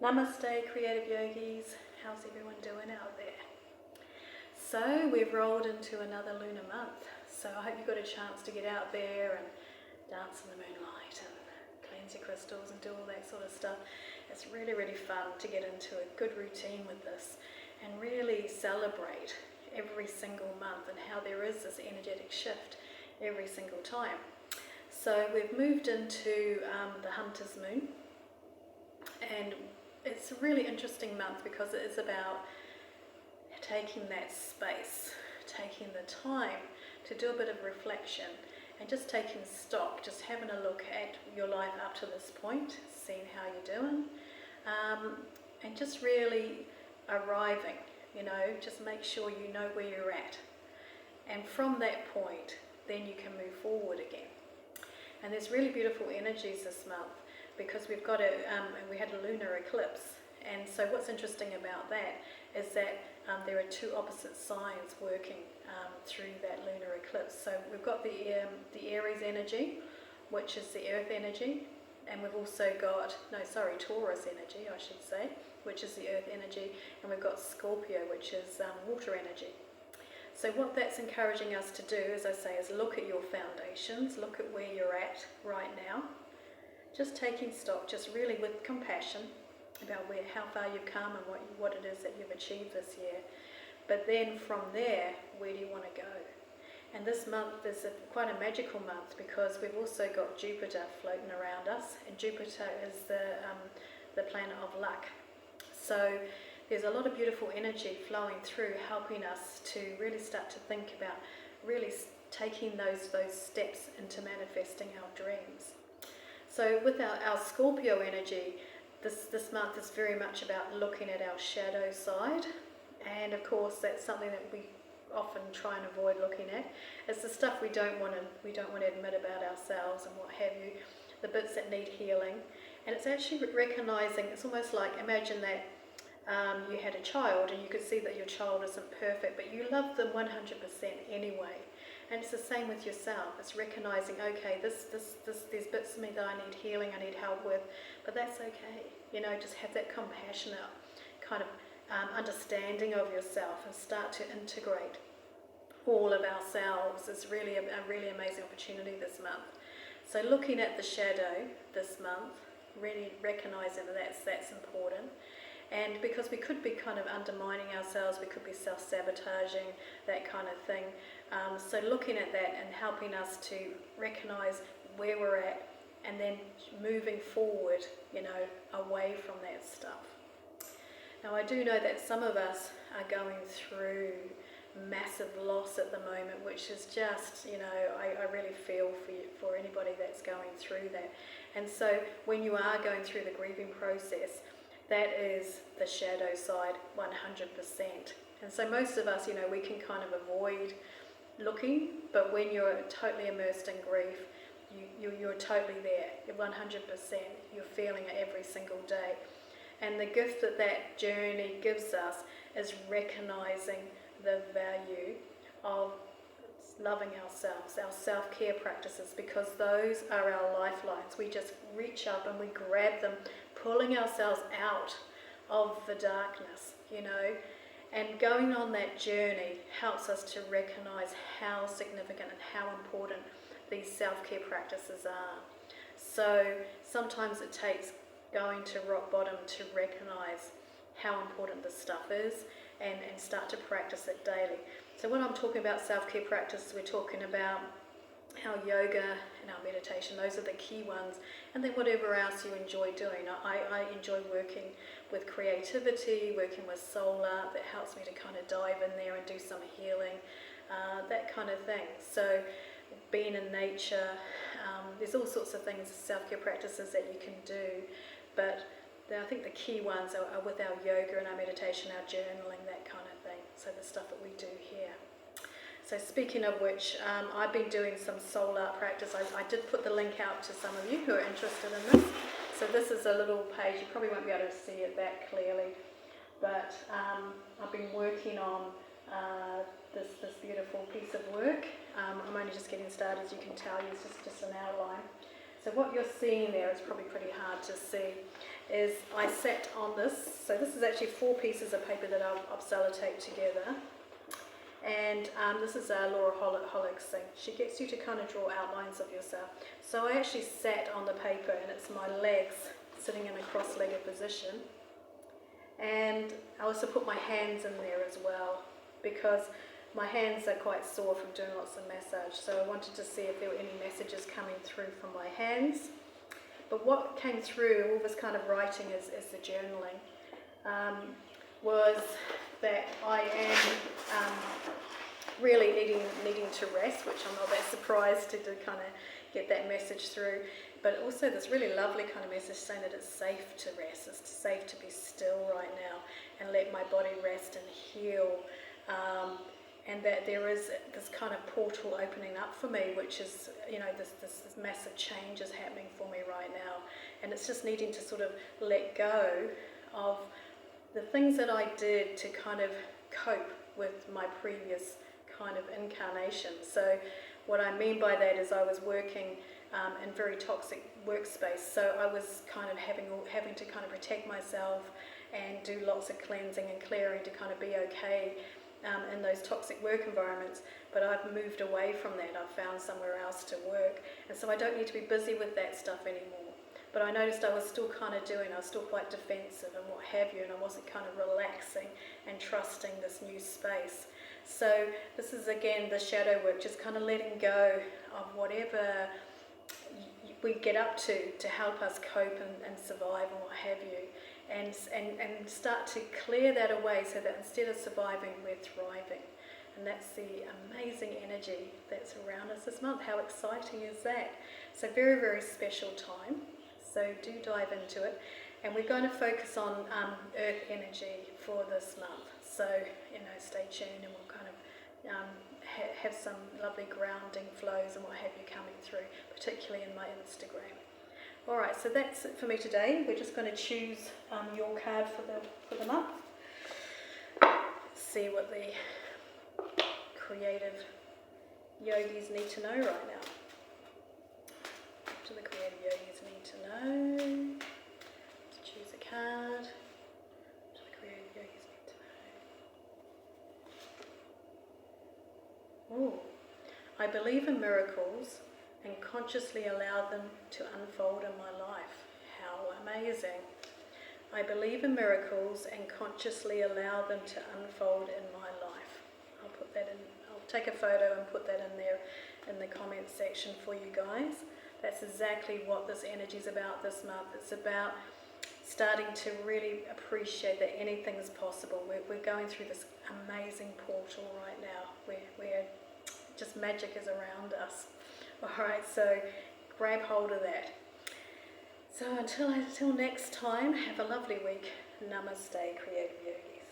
Namaste, creative yogis. How's everyone doing out there? So we've rolled into another lunar month. So I hope you got a chance to get out there and dance in the moonlight and cleanse your crystals and do all that sort of stuff. It's really, really fun to get into a good routine with this and really celebrate every single month and how there is this energetic shift every single time. So we've moved into the Hunter's Moon, and it's a really interesting month because it is about taking that space, taking the time to do a bit of reflection and just taking stock, just having a look at your life up to this point, seeing how you're doing, and just really arriving, just make sure you know where you're at. And from that point, then you can move forward again. And there's really beautiful energies this month because we've got we had a lunar eclipse. And so what's interesting about that is that there are two opposite signs working through that lunar eclipse. So we've got the Aries energy, which is the earth energy, and we've also got, Taurus energy, I should say, which is the earth energy, and we've got Scorpio, which is water energy. So what that's encouraging us to do, as I say, is look at your foundations, look at where you're at right now, just taking stock, just really with compassion about how far you've come and what it is that you've achieved this year. But then from there, where do you want to go? And this month is quite a magical month because we've also got Jupiter floating around us, and Jupiter is the planet of luck. So there's a lot of beautiful energy flowing through, helping us to really start to think about really taking those steps into manifesting our dreams. So with our Scorpio energy, this month is very much about looking at our shadow side, and of course that's something that we often try and avoid looking at. It's the stuff we don't want to admit about ourselves and what have you, the bits that need healing. And it's actually recognizing, it's almost like, imagine that you had a child and you could see that your child isn't perfect, but you love them 100% anyway. And it's the same with yourself. It's recognizing, okay, there's bits of me that I need healing, I need help with, but that's okay. Just have that compassionate kind of understanding of yourself and start to integrate all of ourselves. Is really a really amazing opportunity this month. So looking at the shadow this month, really recognizing that that's important. And because we could be kind of undermining ourselves, we could be self-sabotaging, that kind of thing. So looking at that and helping us to recognize where we're at and then moving forward, away from that stuff. Now I do know that some of us are going through massive loss at the moment, which is just, I really feel for anybody that's going through that. And so when you are going through the grieving process, that is the shadow side 100%. And so most of us, we can kind of avoid looking, but when you're totally immersed in grief, you're totally there, you're 100%, you're feeling it every single day. And the gift that journey gives us is recognizing the value of loving ourselves, our self-care practices, because those are our lifelines. We just reach up and we grab them, pulling ourselves out of the darkness, and going on that journey helps us to recognize how significant and how important these self-care practices are. So sometimes it takes going to rock bottom to recognize how important this stuff is and start to practice it daily. So when I'm talking about self-care practices, we're talking about our yoga and our meditation. Those are the key ones. And then whatever else you enjoy doing. I enjoy working with creativity, working with soul art. That helps me to kind of dive in there and do some healing, that kind of thing. So being in nature, there's all sorts of things, self-care practices that you can do. But I think the key ones are with our yoga and our meditation, our journaling, that kind of thing. So the stuff that we do here. So speaking of which, I've been doing some soul art practice. I did put the link out to some of you who are interested in this. So this is a little page. You probably won't be able to see it that clearly. But I've been working on this beautiful piece of work. I'm only just getting started, as you can tell. It's just an outline. So what you're seeing there is probably pretty hard to see. is I sat on this. So this is actually 4 pieces of paper that I've sellotaped together. And this is Laura Hollick's thing. She gets you to kind of draw outlines of yourself. So I actually sat on the paper, and it's my legs sitting in a cross-legged position. And I also put my hands in there as well, because my hands are quite sore from doing lots of massage. So I wanted to see if there were any messages coming through from my hands. But what came through, all this kind of writing is the journaling, was that I am really needing to rest, which I'm not that surprised to kind of get that message through. But also this really lovely kind of message saying that it's safe to rest, it's safe to be still right now and let my body rest and heal. And that there is this kind of portal opening up for me, which is, this massive change is happening for me right now. And it's just needing to sort of let go of the things that I did to kind of cope with my previous kind of incarnation. So what I mean by that is I was working in very toxic workspace. So I was kind of having to kind of protect myself and do lots of cleansing and clearing to kind of be okay in those toxic work environments. But I've moved away from that. I've found somewhere else to work, and so I don't need to be busy with that stuff anymore. But I noticed I was still kind of I was still quite defensive and what have you, and I wasn't kind of relaxing and trusting this new space. So this is again the shadow work, just kind of letting go of whatever we get up to help us cope and survive and what have you. And start to clear that away so that instead of surviving, we're thriving. And that's the amazing energy that's around us this month. How exciting is that? So very, very special time. So do dive into it. And we're going to focus on earth energy for this month. So, stay tuned, and we'll kind of have some lovely grounding flows and what have you coming through, particularly in my Instagram. Alright, so that's it for me today. We're just going to choose your card for the month. See what the creative yogis need to know right now. What do the creative yogis need to know? Let's choose a card. What do the creative yogis need to know? Oh, I believe in miracles and consciously allow them to unfold in my life. How amazing. I believe in miracles and consciously allow them to unfold in my life. I'll put that in, I'll take a photo and put that in there in the comments section for you guys. That's exactly what this energy is about this month. It's about starting to really appreciate that anything is possible. We're going through this amazing portal right now where just magic is around us. Alright, so grab hold of that. So until next time, have a lovely week. Namaste, creative yogis.